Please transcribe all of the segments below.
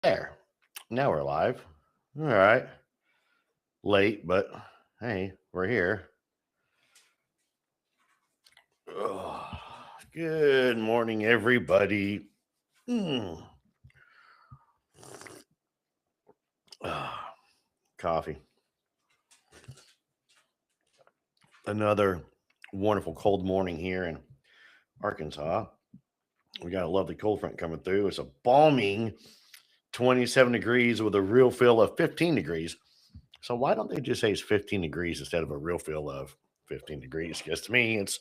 There. Now we're live. All right. Late, but hey, we're here. Ugh. Good morning, everybody. Mm. Ah, coffee. Another wonderful cold morning here in Arkansas. We got a lovely cold front coming through. It's a balming 27 degrees with a real feel of 15 degrees. So why don't they just say it's 15 degrees instead of a real feel of 15 degrees? Because to me, it's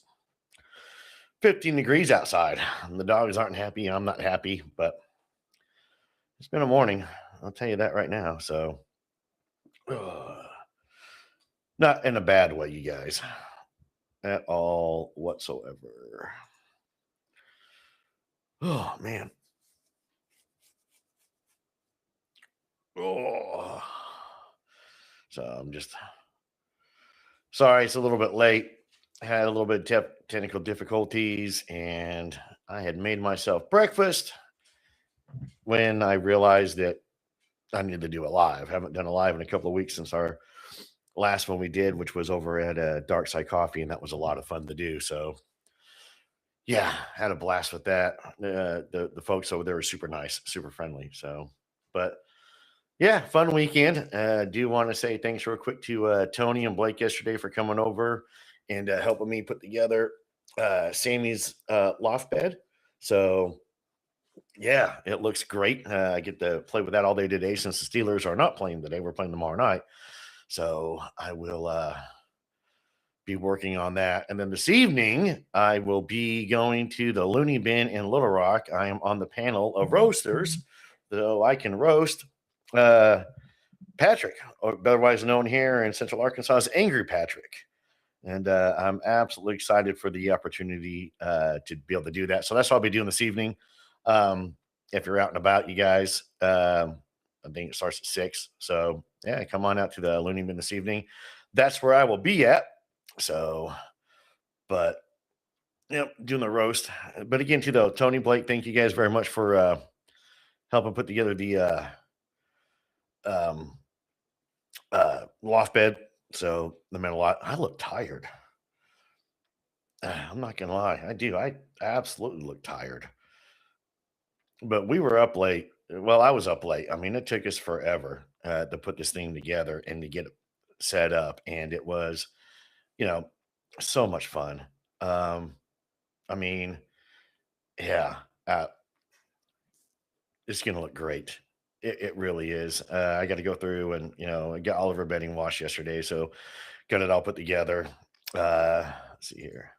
15 degrees outside. The dogs aren't happy. I'm not happy, but it's been a morning. I'll tell you that right now. So, uh, not in a bad way, you guys, at all whatsoever. Oh, man. Oh. So, I'm just sorry it's a little bit late. Had a little bit of technical difficulties, and I had made myself breakfast when I realized that I needed to do it live. Haven't done a live in a couple of weeks since our last one we did, which was over at Dark Side Coffee, and that was a lot of fun to do. So yeah, had a blast with that. The folks over there were super nice, super friendly. So, but yeah, fun weekend. Do want to say thanks real quick to Tony and Blake yesterday for coming over and helping me put together Sammy's loft bed. So yeah, it looks great. I get to play with that all day today since the Steelers are not playing today. We're playing tomorrow night. So I will be working on that. And then this evening, I will be going to the Looney Bin in Little Rock. I am on the panel of roasters, so I can roast uh, Patrick, or otherwise known here in Central Arkansas as Angry Patrick. And I'm absolutely excited for the opportunity to be able to do that. So that's what I'll be doing this evening. If you're out and about, you guys, I think it starts at 6. So yeah, come on out to the Looney Bin this evening. That's where I will be at. So, but doing the roast. But again, to the Tony Blake, thank you guys very much for helping put together the um, loft bed. So that meant a lot. I look tired. I'm not gonna lie, I do. I absolutely look tired. But we were up late. Well, I was up late. I mean, it took us forever to put this thing together and to get it set up, and it was, you know, so much fun. Um, I mean, yeah, it's gonna look great. It really is. I got to go through and I got all of our bedding washed yesterday, so got it all put together. Let's see here.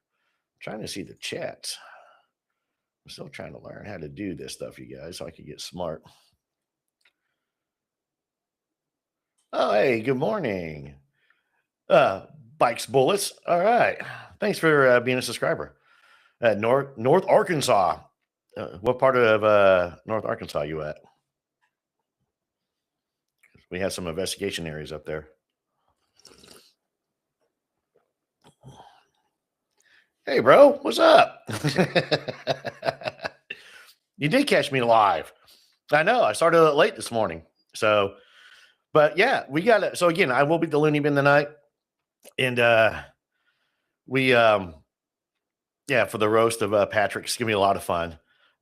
Trying to see the chats. I'm still trying to learn how to do this stuff, you guys, so I can get smart. Oh, hey, good morning. Uh, Bikes Bullets. All right. Thanks for being a subscriber. North Arkansas. What part of North Arkansas you at? We have some investigation areas up there. Hey, bro, what's up? You did catch me live. I know. I started late this morning. So, but yeah, we got it. So again, I will be the Looney Bin tonight, and we yeah, for the roast of Patrick. It's gonna be a lot of fun.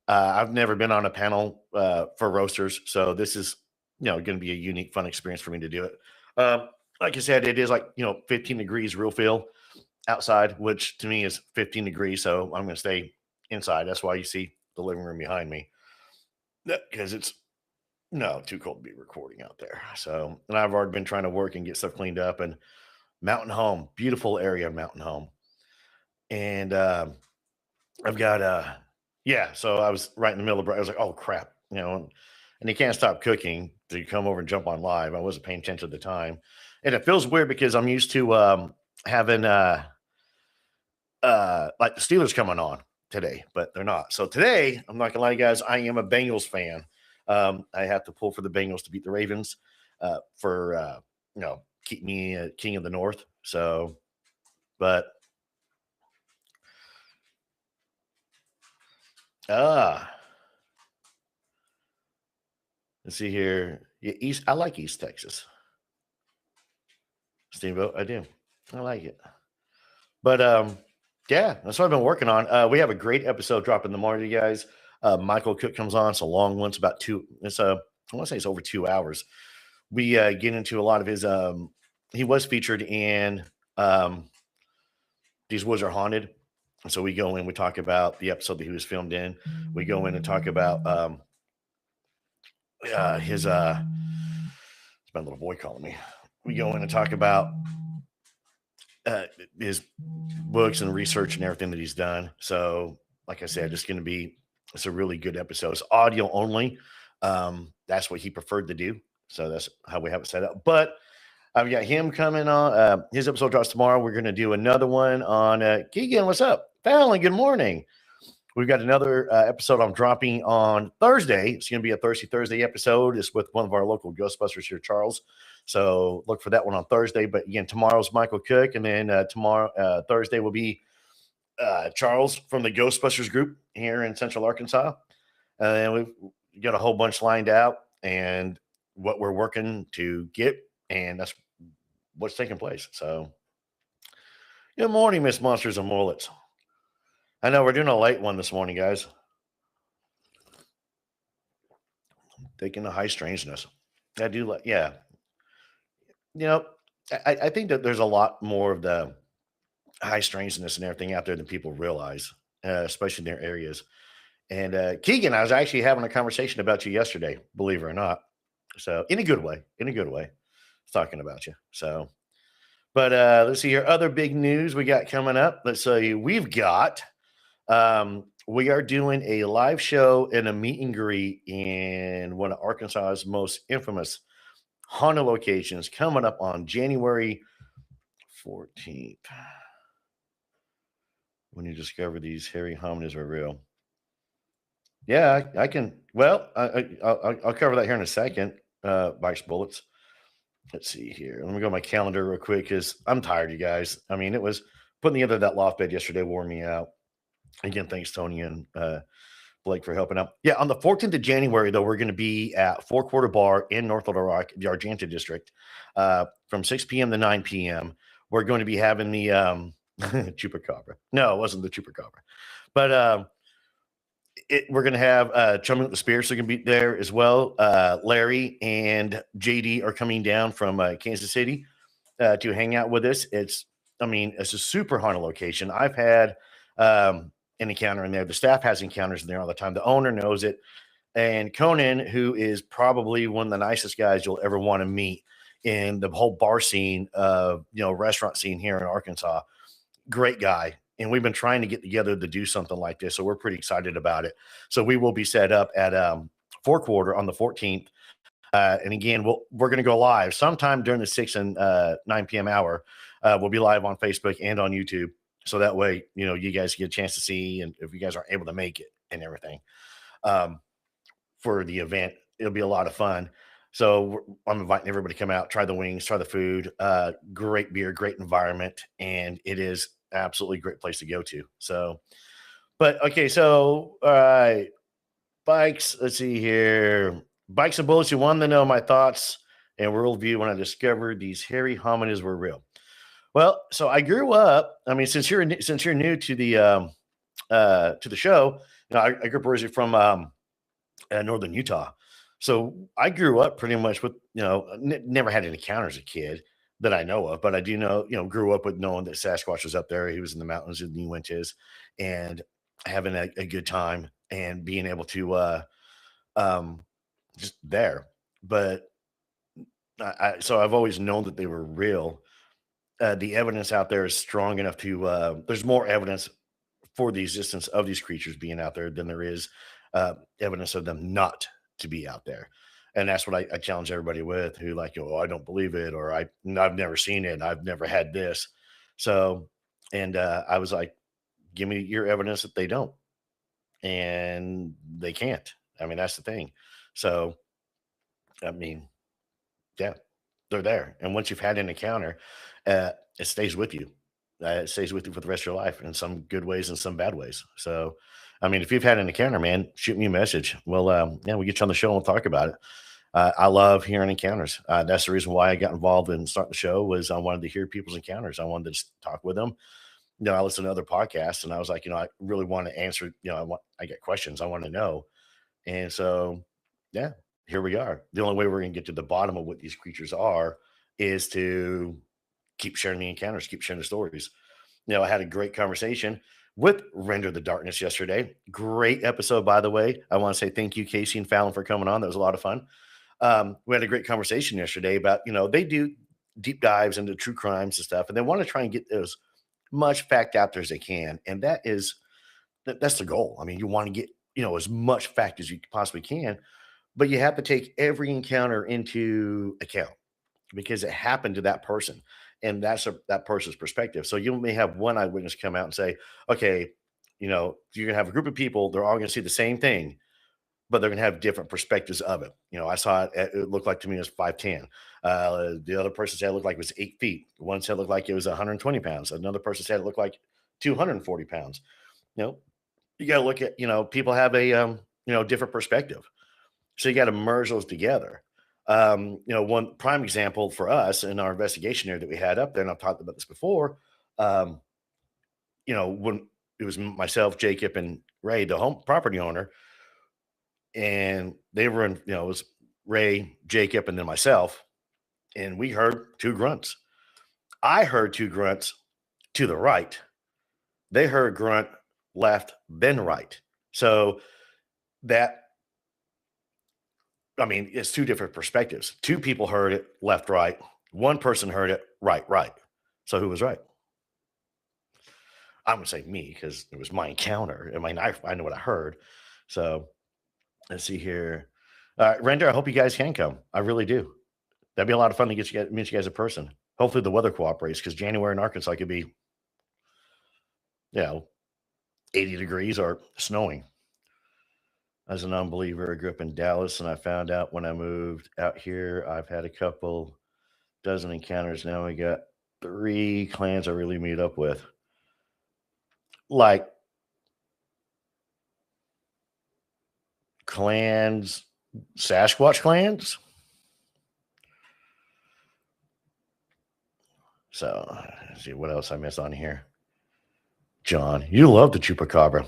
I've never been on a panel for roasters, so this is going to be a unique, fun experience for me to do it. Like I said, it is like 15 degrees real feel outside, which to me is 15 degrees. So I'm going to stay inside. That's why you see the living room behind me, because it's no too cold to be recording out there. So, and I've already been trying to work and get stuff cleaned up. And Mountain Home, beautiful area of Mountain Home, and I've got yeah. So I was right in the middle of. I was like, oh crap, and you can't stop cooking to come over and jump on live. I wasn't paying attention at the time, and it feels weird because I'm used to having like the Steelers coming on today, but they're not. So today, I'm not gonna lie, guys, I am a Bengals fan. I have to pull for the Bengals to beat the Ravens for keep me king of the North. So, but ah, Let's see here. Yeah, East. I like East Texas. Steamboat. I do. I like it. But yeah, that's what I've been working on. We have a great episode dropping tomorrow, you guys. Michael Cook comes on. It's a long one. It's about two. It's I want to say it's over 2 hours. We get into a lot of his. He was featured in These Woods Are Haunted. And so we go in, we talk about the episode that he was filmed in. We go in and talk about his it's my little boy calling me. We go in and talk about his books and research and everything that he's done. So, like I said, it's a really good episode. It's audio only. That's what he preferred to do. So that's how we have it set up. But I've got him coming on. His episode drops tomorrow. We're going to do another one on Keegan. What's up? Fallon, good morning. We've got another episode I'm dropping on Thursday. It's going to be a Thursday episode. It's with one of our local Ghostbusters here, Charles. So look for that one on Thursday. But again, tomorrow's Michael Cook. And then Thursday will be Charles from the Ghostbusters group here in Central Arkansas. And we've got a whole bunch lined out and what we're working to get. And that's what's taking place. So good morning, Miss Monsters and Mullets. I know we're doing a late one this morning, guys. Taking the high strangeness. I do like, yeah. You know, I think that there's a lot more of the high strangeness and everything out there than people realize, especially in their areas. And Keegan, I was actually having a conversation about you yesterday, believe it or not. So in a good way, talking about you. So, but let's see here. Other big news we got coming up. Let's say we've got, we are doing a live show and a meet and greet in one of Arkansas's most infamous haunted locations coming up on January 14th. When you discover these hairy hominids are real. Yeah, I can. Well, I'll cover that here in a second. Bikes Bullets. Let's see here. Let me go to my calendar real quick because I'm tired, you guys. I mean, it was putting together that loft bed yesterday wore me out. Again, thanks, Tony and Blake, for helping out. Yeah, on the 14th of January, though, we're going to be at Four Quarter Bar in North Little Rock, the Argenta district, from 6 p.m. to 9 p.m. We're going to be having the Chupacabra. No, it wasn't the Chupacabra. But we're going to have Chumming with the Spirits are going to be there as well. Larry and JD are coming down from Kansas City to hang out with us. It's a super haunted location. I've had an encounter in there. The staff has encounters in there all the time. The owner knows it. And Conan, who is probably one of the nicest guys you'll ever want to meet in the whole bar scene, restaurant scene here in Arkansas, great guy. And we've been trying to get together to do something like this. So we're pretty excited about it. So we will be set up at Four Quarter on the 14th. And again, we're going to go live sometime during the 6 and 9 p.m. hour. We'll be live on Facebook and on YouTube. So that way, you guys get a chance to see, and if you guys aren't able to make it and everything for the event, it'll be a lot of fun. So I'm inviting everybody to come out, try the wings, try the food, great beer, great environment. And it is absolutely great place to go to. So, but okay. So, Bikes, let's see here. Bikes and Bullets, you wanted to know my thoughts and worldview when I discovered these hairy hominids were real. Well, so I grew up. I mean, since you're new to the show, I grew up originally from northern Utah. So I grew up pretty much with never had any encounters as a kid that I know of, but I do know grew up with knowing that Sasquatch was up there. He was in the mountains in the Uintas, and having a good time and being able to just there. But so I've always known that they were real. The evidence out there is strong enough to there's more evidence for the existence of these creatures being out there than there is evidence of them not to be out there. And that's what I challenge everybody with who I don't believe it, or I've never seen it. I've never had this. So, and I was like, give me your evidence that they don't. And they can't. I mean, that's the thing. So, yeah, they're there. And once you've had an encounter, it stays with you. It stays with you for the rest of your life in some good ways and some bad ways. So, if you've had an encounter, man, shoot me a message. Well, we'll get you on the show and we'll talk about it. I love hearing encounters. That's the reason why I got involved in starting the show was I wanted to hear people's encounters. I wanted to just talk with them. I listened to other podcasts and I was like, I really want to answer, I get questions I want to know. And so, yeah, here we are. The only way we're going to get to the bottom of what these creatures are is to keep sharing the encounters, keep sharing the stories. I had a great conversation with Render the Darkness yesterday. Great episode, by the way. I want to say thank you, Casey and Fallon, for coming on. That was a lot of fun. We had a great conversation yesterday about, they do deep dives into true crimes and stuff, and they want to try and get as much fact out there as they can. And that's the goal. I mean, you want to get, as much fact as you possibly can, but you have to take every encounter into account because it happened to that person. And that's that person's perspective. So you may have one eyewitness come out and say, okay, you're going to have a group of people, they're all going to see the same thing, but they're going to have different perspectives of it. I saw it looked like to me it was 5'10". The other person said it looked like it was 8 feet. One said it looked like it was 120 pounds. Another person said it looked like 240 pounds. You got to look at, people have a, different perspective. So you got to merge those together. One prime example for us in our investigation here that we had up there, and I've talked about this before, when it was myself, Jacob, and Ray, the home property owner, and they were in, it was Ray, Jacob, and then myself, and we heard two grunts. I heard two grunts to the right. They heard grunt left, then right. So that, it's two different perspectives. Two people heard it left, right. One person heard it right, right. So who was right? I'm going to say me because it was my encounter. I know what I heard. So let's see here. Render, I hope you guys can come. I really do. That'd be a lot of fun to meet you guys in person. Hopefully the weather cooperates because January in Arkansas could be, 80 degrees or snowing. As an unbeliever, I grew up in Dallas, and I found out when I moved out here, I've had a couple dozen encounters. Now we got 3 clans I really meet up with. Like clans, Sasquatch clans. So let's see what else I missed on here. John, you love the chupacabra.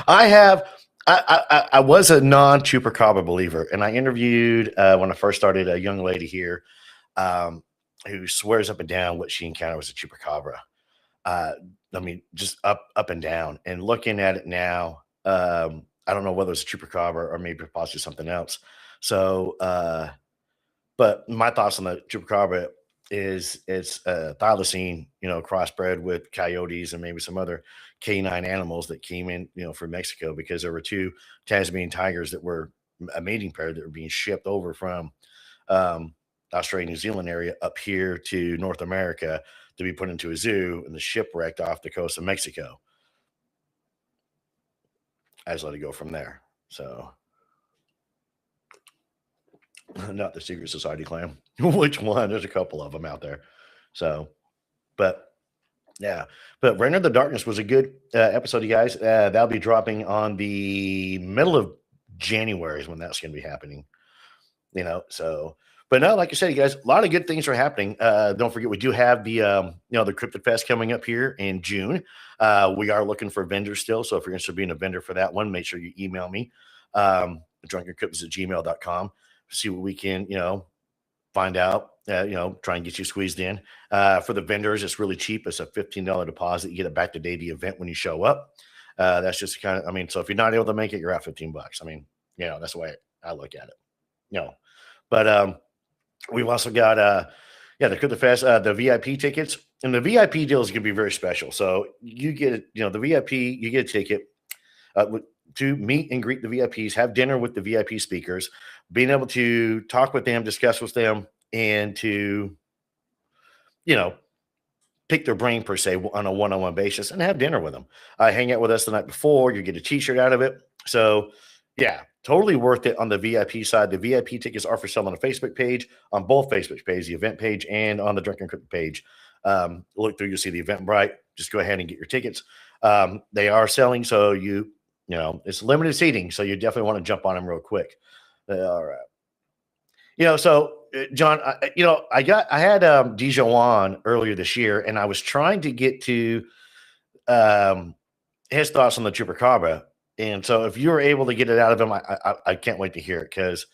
I was a non-chupacabra believer, and I interviewed when I first started a young lady here who swears up and down what she encountered was a chupacabra. Just up and down. And looking at it now, I don't know whether it's a chupacabra or maybe possibly something else. So, but my thoughts on the chupacabra is it's thylacine, crossbred with coyotes and maybe some other canine animals that came in, from Mexico because there were 2 Tasmanian tigers that were a mating pair that were being shipped over from Australia, New Zealand area up here to North America to be put into a zoo, and the ship wrecked off the coast of Mexico. I just let it go from there. So not the Secret Society clan. Which one? There's a couple of them out there. So, but yeah, but Reign of the Darkness was a good episode, you guys. That'll be dropping on the middle of January is when that's going to be happening. So, but no, like I said, you guys, a lot of good things are happening. Don't forget, we do have the the Cryptid Fest coming up here in June. We are looking for vendors still, so if you're interested in being a vendor for that one, make sure you email me, drunkencryptids@gmail.com. See what we can, find out, try and get you squeezed in. For the vendors, it's really cheap. It's a $15 deposit. You get it back the day of the event when you show up. That's just kind of, so if you're not able to make it, you're at $15. That's the way I look at it. But we've also got, the Cryptid Fest, the VIP tickets, and the VIP deal is going to be very special. So you get, the VIP, you get a ticket to meet and greet the VIPs, have dinner with the VIP speakers, being able to talk with them, discuss with them, and to, pick their brain per se on a one-on-one basis and have dinner with them. Hang out with us the night before, you get a t-shirt out of it. So yeah, totally worth it on the VIP side. The VIP tickets are for sale on the Facebook page, on both Facebook pages, the event page and on the Drunken Cryptid page. Look through, you'll see the Eventbrite. Just go ahead and get your tickets. They are selling, so you It's limited seating, so you definitely want to jump on them real quick. All right. John, I had Dijon earlier this year, and I was trying to get to um, his thoughts on the chupacabra. And so, if you were able to get it out of him, I can't wait to hear it because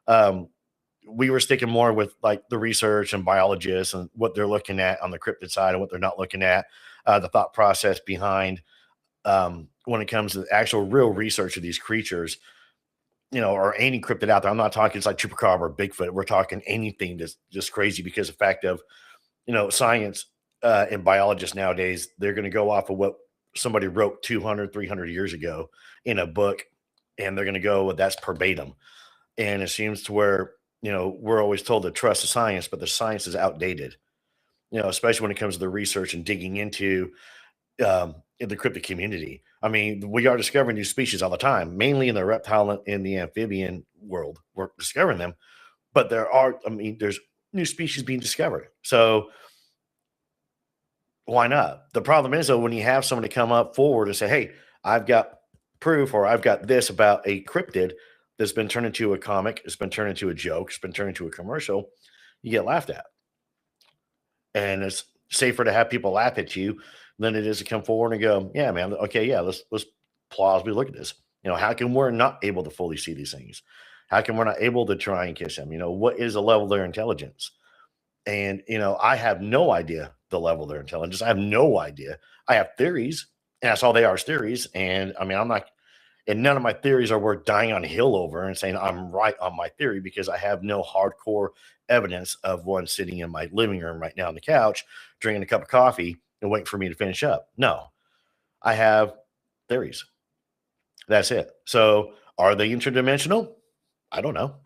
um, we were sticking more with like the research and biologists and what they're looking at on the cryptid side and what they're not looking at, the thought process behind when it comes to the actual real research of these creatures, or any cryptid out there. I'm not talking it's like chupacabra or Bigfoot. We're talking anything that's just crazy because of the fact of, science and biologists nowadays, they're going to go off of what somebody wrote 200, 300 years ago in a book, and they're going to go, well, that's verbatim. And it seems to where, we're always told to trust the science, but the science is outdated, especially when it comes to the research and digging into in the cryptid community. I mean, we are discovering new species all the time, mainly in the reptile and in the amphibian world. We're discovering them, but there's new species being discovered. So why not? The problem is though, when you have somebody come up forward and say, "Hey, I've got proof, or I've got this about a cryptid that's been turned into a comic, it's been turned into a joke, it's been turned into a commercial," you get laughed at. And it's safer to have people laugh at you than it is to come forward and go, "Yeah, man, okay, yeah, let's plausibly look at this. How come we're not able to fully see these things? How come we're not able to try and catch them? What is the level of their intelligence?" And I have no idea the level of their intelligence. I have no idea. I have theories, and that's all they are, is theories. And I mean, I'm not, and none of my theories are worth dying on a hill over and saying I'm right on my theory, because I have no hardcore evidence of one sitting in my living room right now on the couch, drinking a cup of coffee and waiting for me to finish up. No, I have theories. That's it. So are they interdimensional? I don't know.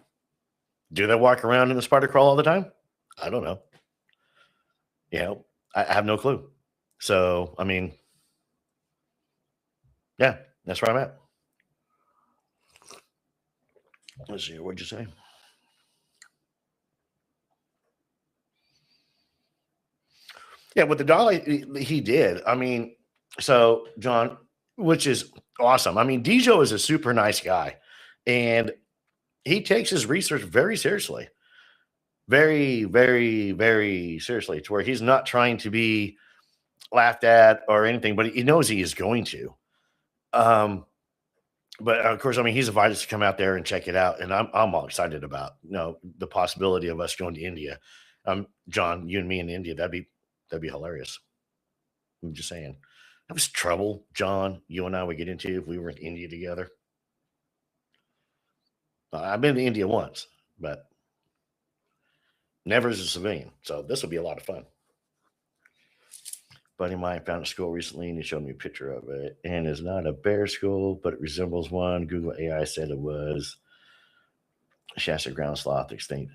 Do they walk around in the spider crawl all the time? I don't know. You know, I have no clue. So, I mean, yeah, that's where I'm at. Let's see. What'd you say? Yeah, with the dolly, he did. I mean, so John, which is awesome. I mean, Dijo is a super nice guy, and he takes his research very seriously, very, very, very seriously, to where he's not trying to be laughed at or anything, but he knows he is going to. Um, but of course, I mean, he's invited us to come out there and check it out, and I'm all excited about the possibility of us going to India. John, you and me in India, that'd be hilarious. I'm just saying. That was trouble, John, you and I would get into if we were in India together. I've been to India once, but never as a civilian. So this will be a lot of fun. Buddy of mine found a skull recently, and he showed me a picture of it. And it's not a bear skull, but it resembles one. Google AI said it was Shasta ground sloth extinct.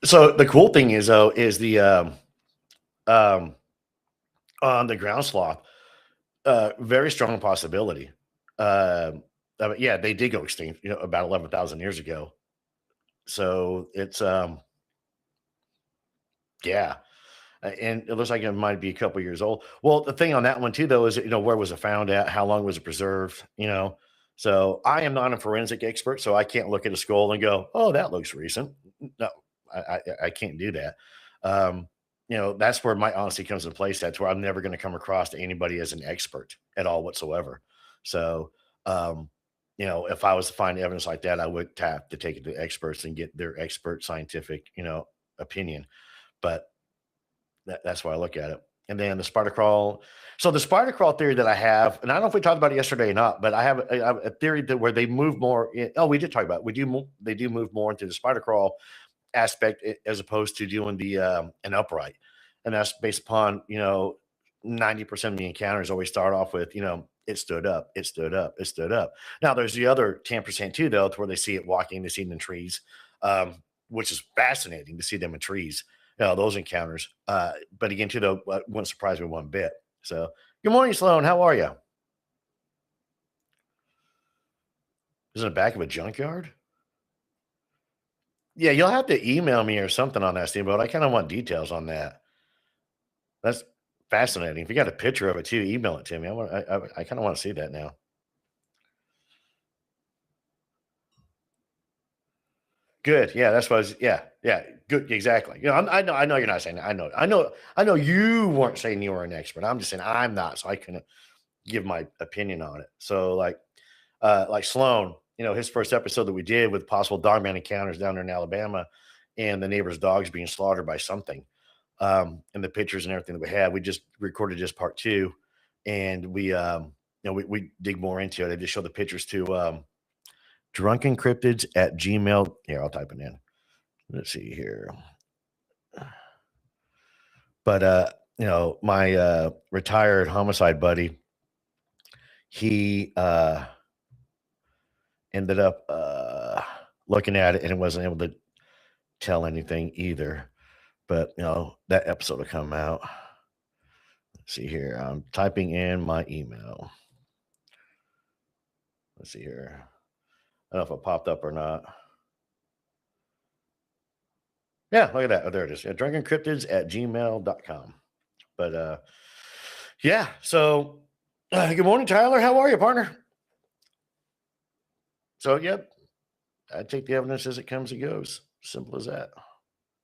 So the cool thing is, though, is um, on the ground sloth, very strong possibility. Yeah, they did go extinct, about 11,000 years ago. So it's yeah, and it looks like it might be a couple years old. Well, the thing on that one too, though, is where was it found at? How long was it preserved? So I am not a forensic expert, so I can't look at a skull and go, "Oh, that looks recent." No, I can't do that. Um, that's where my honesty comes into place. That's where I'm never going to come across to anybody as an expert at all whatsoever. So, um, if I was to find evidence like that, I would have to take it to experts and get their expert scientific, opinion. But that's why I look at it. And then the spider crawl. So the spider crawl theory that I have, and I don't know if we talked about it yesterday or not, but I have a theory that where they move more. We did talk about it. They do move more into the spider crawl aspect, as opposed to doing the an upright, and that's based upon 90% of the encounters always start off with it stood up, it stood up, it stood up. Now there's the other 10% too, though, to where they see it walking, they see it in trees, which is fascinating to see them in trees. Those encounters. But again, too, though, wouldn't surprise me one bit. So, good morning, Sloan. How are you? Is it in the back of a junkyard? Yeah, you'll have to email me or something on that, Steve. But I kind of want details on that. That's fascinating. If you got a picture of it too, email it to me. I kind of want to see that now. Good. Yeah, that's what I was. Yeah, yeah. Good. Exactly. I know you're not saying that. I know you weren't saying you were an expert. I'm just saying I'm not, so I couldn't give my opinion on it. So like Sloan, his first episode that we did with possible dogman encounters down there in Alabama, and the neighbor's dogs being slaughtered by something, and the pictures and everything that we had. We just recorded just part two, and we dig more into it. I just show the pictures to drunkencryptids at Gmail. Here, I'll type it in. Let's see here. But my retired homicide buddy, he ended up looking at it and wasn't able to tell anything either. But that episode will come out. Let's see here. I'm typing in my email. Let's see here. I don't know if it popped up or not. Yeah, look at that. Oh, there it is. Yeah, drunkencryptids at gmail.com. But yeah, so good morning, Tyler. How are you, partner? So, yep, I take the evidence as it comes and goes. Simple as that.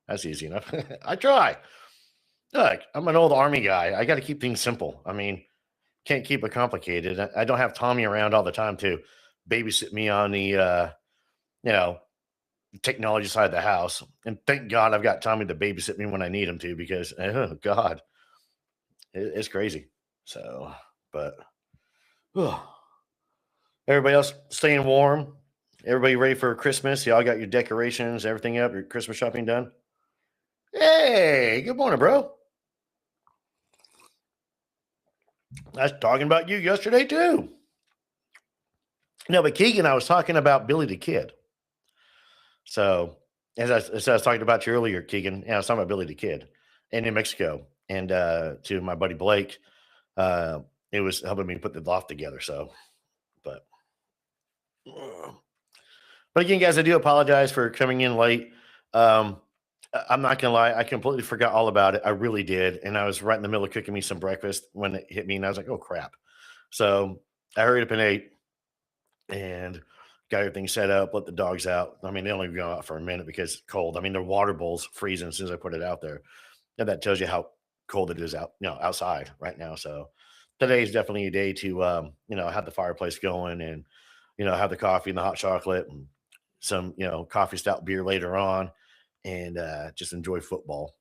That's easy enough. I try. Look, I'm an old Army guy. I got to keep things simple. I mean, can't keep it complicated. I don't have Tommy around all the time to babysit me on the, technology side of the house. And thank God I've got Tommy to babysit me when I need him to, because, oh, God, it's crazy. So, but everybody else staying warm. Everybody ready for Christmas? Y'all got your decorations, everything up, your Christmas shopping done? Hey, good morning, bro. I was talking about you yesterday too. No, but Keegan, I was talking about Billy the Kid. So as I was talking about you earlier, Keegan, I was talking about Billy the Kid in New Mexico, and to my buddy Blake, it was helping me put the loft together. So, but again, guys, I do apologize for coming in late. I'm not gonna lie, I completely forgot all about it. I really did, and I was right in the middle of cooking me some breakfast when it hit me, and I was like, "Oh crap!" So I hurried up and ate, and got everything set up. Let the dogs out. I mean, they only go out for a minute because it's cold. I mean, their water bowl's freezing as soon as I put it out there. And that tells you how cold it is outside right now. So today is definitely a day to have the fireplace going, and have the coffee and the hot chocolate and some coffee stout beer later on, and just enjoy football.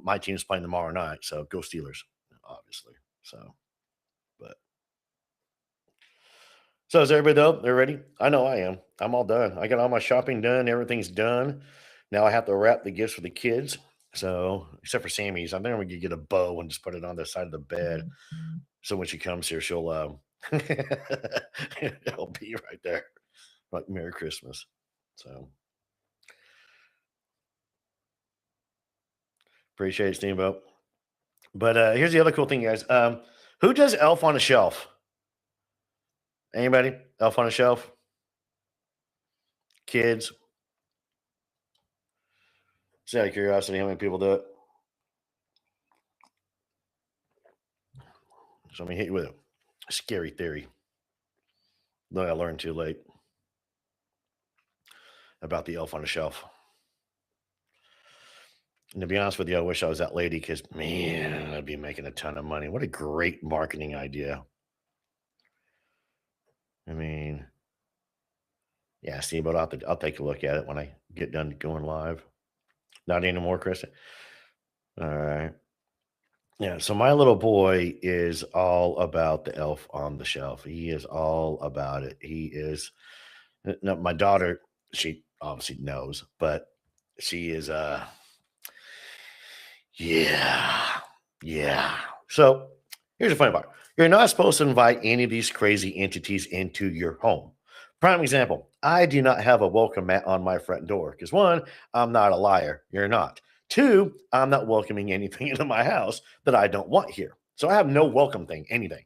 My team's playing tomorrow night, so go Steelers, obviously. So is everybody though? They're ready? I know I am. I'm all done. I got all my shopping done. Everything's done. Now I have to wrap the gifts for the kids. So except for Sammy's, I think we could get a bow and just put it on the side of the bed. So when she comes here, she'll it'll be right there. Like Merry Christmas. So appreciate it, Steamboat. But here's the other cool thing, guys. Who does Elf on a Shelf? Anybody? Elf on a Shelf? Kids? Just out of curiosity, how many people do it? So let me hit you with a scary theory that I learned too late about the Elf on a Shelf. And to be honest with you, I wish I was that lady, because man, I'd be making a ton of money. What a great marketing idea. I mean, yeah, Steamboat, I'll take a look at it when I get done going live. Not anymore, Kristen. All right. Yeah, so my little boy is all about the Elf on the Shelf. He is all about it. He is. No, my daughter, she obviously knows, but she is yeah. Yeah. So here's the funny part. You're not supposed to invite any of these crazy entities into your home. Prime example, I do not have a welcome mat on my front door because, one, I'm not a liar. You're not. Two, I'm not welcoming anything into my house that I don't want here. So I have no welcome thing, anything,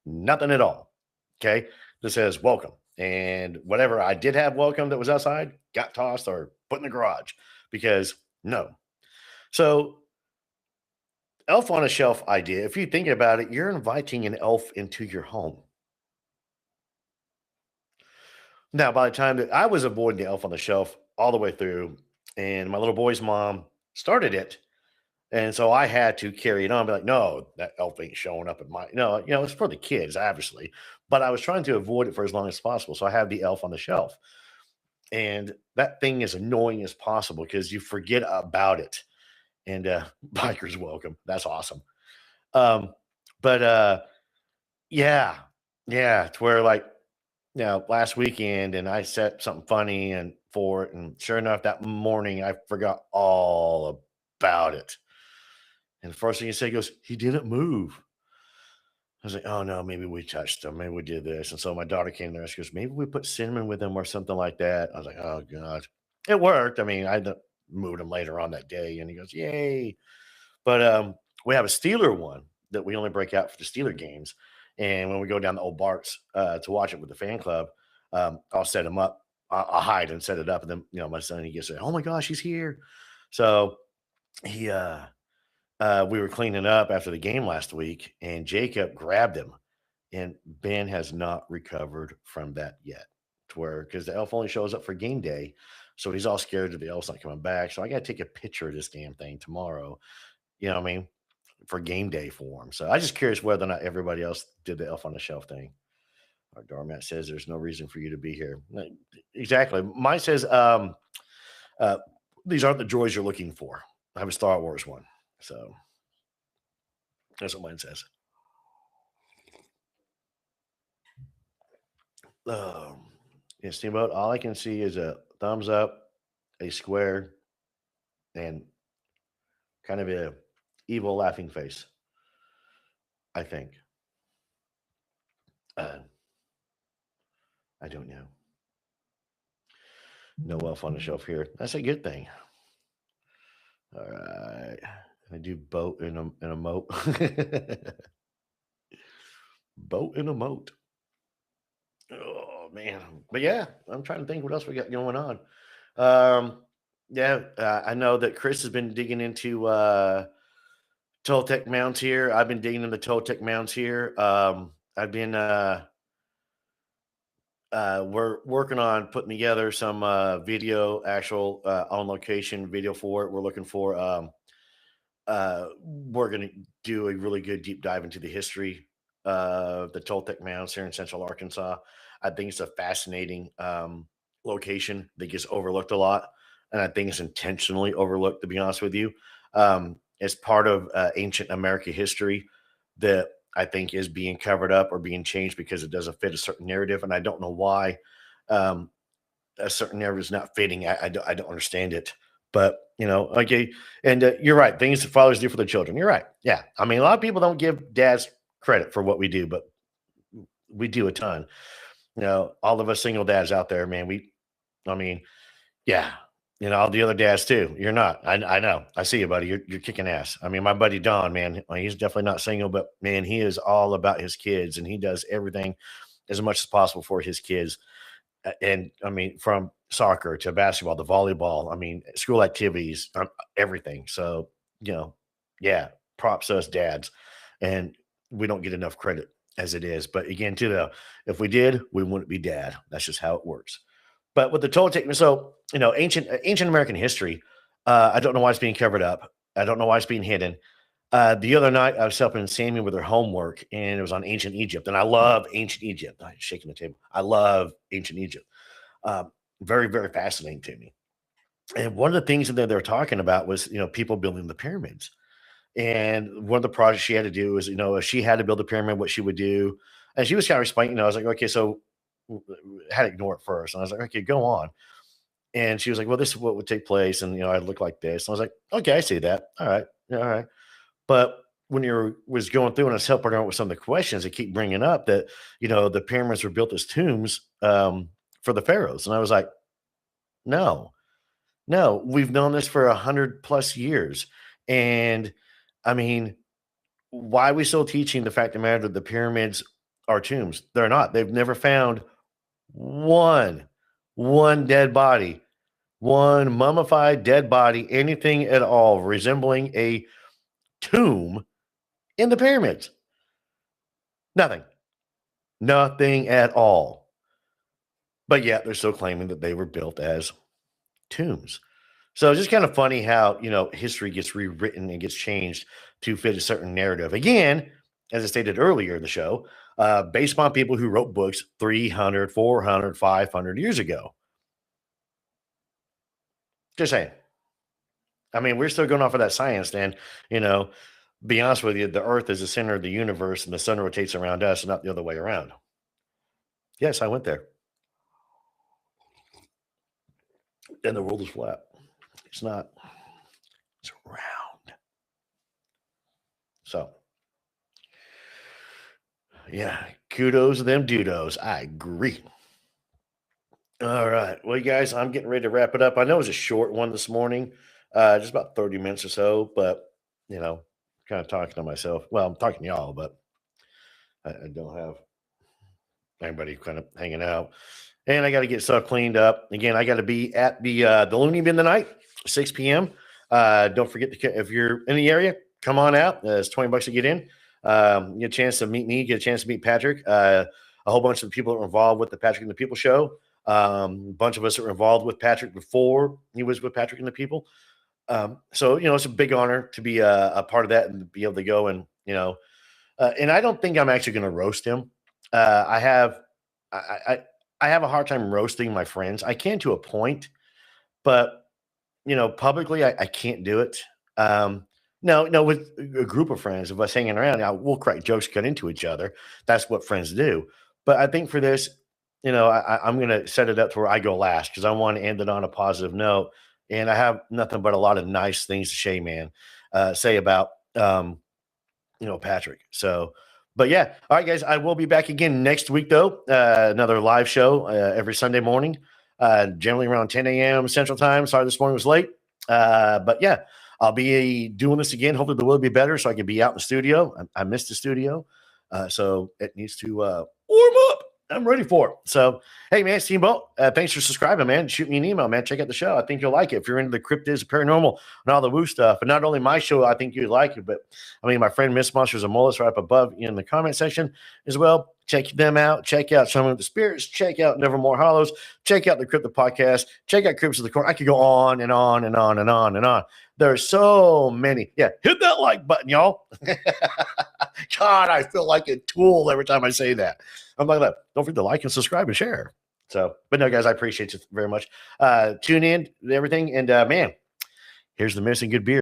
nothing at all. Okay. That says welcome. And whatever I did have welcome that was outside got tossed or put in the garage because no. So elf on a shelf idea, if you think about it, you're inviting an elf into your home. Now, by the time that I was avoiding the elf on the shelf all the way through, and my little boy's mom started it, and so I had to carry it on, be like, no, that elf ain't showing up at my no, it's for the kids, obviously. But I was trying to avoid it for as long as possible. So I have the elf on the shelf. And that thing is annoying as possible because you forget about it. And bikers welcome. That's awesome. Um, but yeah, yeah, it's where like last weekend and I set something funny and for it, and sure enough, that morning I forgot all about it. And the first thing he said goes, he didn't move. I was like, oh no, maybe we touched him. Maybe we did this. And so my daughter came there and she goes, maybe we put cinnamon with him or something like that. I was like, oh God. It worked. I mean, moved him later on that day and he goes, yay. But we have a Steeler one that we only break out for the Steeler games. And when we go down to Old Bart's to watch it with the fan club, I'll set him up. I'll hide and set it up. And then, my son, he gets, oh my gosh, he's here. So he, we were cleaning up after the game last week, and Jacob grabbed him, and Ben has not recovered from that yet. To where because the elf only shows up for game day, so he's all scared that the elf's not coming back. So I got to take a picture of this damn thing tomorrow. You know what I mean? For game day for him. So I just curious whether or not everybody else did the elf on the shelf thing. Our doormat says there's no reason for you to be here. Exactly. Mine says uh, these aren't the droids you're looking for. I have a Star Wars one, so that's what mine says. Um, yeah, Steamboat, all I can see is a thumbs up, a square, and kind of a evil laughing face, I think. Uh, I don't know. No elf on the shelf here. That's a good thing. All right. I do boat in a moat. Boat in a moat. Oh man. But yeah, I'm trying to think what else we got going on. Yeah, I know that Chris has been digging into Toltec mounds here. I've been digging into Toltec mounds here. I've been we're working on putting together some video, actual on location video for it. We're looking for we're going to do a really good deep dive into the history of the Toltec mounds here in Central Arkansas. I think it's a fascinating location that gets overlooked a lot, and I think it's intentionally overlooked. To be honest with you, it's part of ancient American history that I think is being covered up or being changed because it doesn't fit a certain narrative, and I don't know why um, a certain narrative is not fitting. I don't understand it, but okay. And you're right. Things that fathers do for their children. You're right. Yeah. I mean, a lot of people don't give dads credit for what we do, but we do a ton. All of us single dads out there, man. I mean, yeah. All the other dads too. You're not. I know. I see you, buddy. You're kicking ass. I mean, my buddy Don, man, he's definitely not single, but man, he is all about his kids and he does everything as much as possible for his kids. And I mean, from soccer to basketball to volleyball, I mean, school activities, everything. So, you know, yeah, props to us dads. And we don't get enough credit as it is. But again, too, though, if we did, we wouldn't be dad. That's just how it works. But with the Toltec, so ancient American history, I don't know why it's being covered up. I don't know why it's being hidden. The other night, I was helping Sammy with her homework, and it was on ancient Egypt. And I love ancient Egypt. I'm shaking the table. I love ancient Egypt. Very, very fascinating to me. And one of the things that they're talking about was, people building the pyramids. And one of the projects she had to do is, if she had to build a pyramid, what she would do. And she was kind of explaining, I was like, okay, so I had to ignore it first. And I was like, okay, go on. And she was like, well, this is what would take place. And, I'd look like this. And I was like, okay, I see that. All right. Yeah, all right. But when you was going through and I was helping her out with some of the questions, they keep bringing up that, the pyramids were built as tombs for the pharaohs. And I was like, no, no, we've known this for 100 plus years. And I mean, why are we still teaching the fact of the matter that the pyramids are tombs? They're not. They've never found one, one dead body, one mummified dead body, anything at all resembling a tomb in the pyramids? Nothing. Nothing at all. But yet they're still claiming that they were built as tombs. So it's just kind of funny how, history gets rewritten and gets changed to fit a certain narrative. Again, as I stated earlier in the show, based upon people who wrote books 300, 400, 500 years ago. Just saying. I mean, we're still going off of that science, and, be honest with you, the earth is the center of the universe and the sun rotates around us, not the other way around. Yes, I went there. And the world is flat. It's not. It's round. So, yeah, kudos to them dudos. I agree. All right. Well, you guys, I'm getting ready to wrap it up. I know it was a short one this morning, just about 30 minutes or so, but, kind of talking to myself. Well, I'm talking to y'all, but I don't have anybody kind of hanging out. And I got to get stuff cleaned up. Again, I got to be at the Looney Bin tonight, 6 p.m. Don't forget if you're in the area, come on out. It's $20 to get in. Get a chance to meet me, get a chance to meet Patrick. A whole bunch of people that are involved with the Patrick and the People show. A bunch of us that were involved with Patrick before he was with Patrick and the People. So, it's a big honor to be a part of that and be able to go and, and I don't think I'm actually going to roast him. I have a hard time roasting my friends. I can to a point, but publicly I can't do it. No, with a group of friends of us hanging around, we'll crack jokes, cut into each other. That's what friends do. But I think for this, I'm going to set it up to where I go last because I want to end it on a positive note. And I have nothing but a lot of nice things to say about, Patrick. So, but yeah. All right, guys, I will be back again next week, though. Another live show every Sunday morning, generally around 10 a.m. Central Time. Sorry, this morning was late. But yeah, I'll be doing this again. Hopefully the will be better so I can be out in the studio. I missed the studio. So it needs to warm up. I'm ready for it. So, hey, man, Steamboat, thanks for subscribing, man. Shoot me an email, man. Check out the show. I think you'll like it. If you're into the cryptids, paranormal, and all the woo stuff, and not only my show, I think you'd like it, but my friend Miss Monsters and Mullis right up above in the comment section as well. Check them out. Check out Some of the Spirits. Check out Nevermore Hollows. Check out the Cryptid Podcast. Check out Crypts of the Corn. I could go on and on and on and on and on. There's so many. Yeah, hit that like button, y'all. God, I feel like a tool every time I say that. I'm like that. Don't forget to like and subscribe and share. So, but no, guys, I appreciate you very much. Tune in to everything. And man, here's the Missing Good Beer.